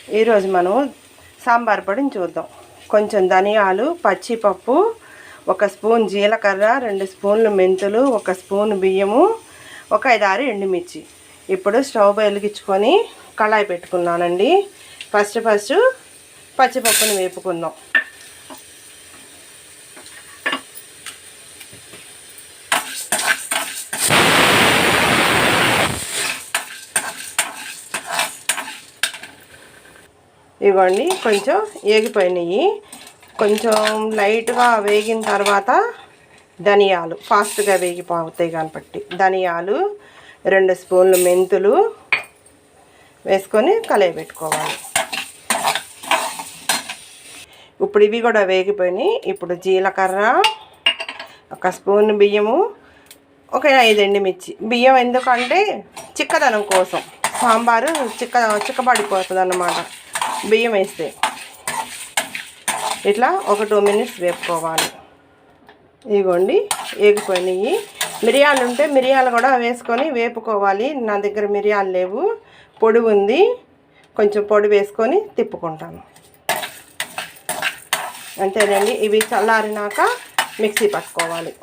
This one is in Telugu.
ఈరోజు మనం సాంబార్ పొడిని చూద్దాం. కొంచెం ధనియాలు, పచ్చిపప్పు, 1 స్పూన్ జీలకర్ర, 2 స్పూన్లు మెంతులు, 1 స్పూన్ బియ్యము, 5-6 ఎండుమిర్చి. ఇప్పుడు స్టవ్ వెలిగించుకొని కళాయి పెట్టుకున్నానండి. ఫస్ట్ పచ్చిపప్పుని వేపుకుందాం. ఇవ్వండి, కొంచెం ఏగిపోయినాయి. కొంచెం లైట్గా వేగిన తర్వాత ధనియాలు ఫాస్ట్గా వేగిపోతాయి కాబట్టి ధనియాలు, 2 స్పూన్లు మెంతులు వేసుకొని కలయి పెట్టుకోవాలి. ఇప్పుడు ఇవి కూడా వేగిపోయినాయి. ఇప్పుడు జీలకర్ర, 1 స్పూన్ బియ్యము, 5 ఎండుమిర్చి. బియ్యం ఎందుకంటే చిక్కదనం కోసం, సాంబారు చిక్కబడిపోతుంది అన్నమాట బియ్యం వేస్తే. ఇట్లా ఒక 2 మినిట్స్ వేపుకోవాలి. ఇదిగోండి, వేగిపోయినాయి. మిరియాలు ఉంటే మిరియాలు కూడా వేసుకొని వేపుకోవాలి. నా దగ్గర మిరియాలు లేవు, పొడి ఉంది. కొంచెం పొడి వేసుకొని తిప్పుకుంటాను. అంతేనండి. ఇవి చల్లారినాక మిక్సీ పట్టుకోవాలి.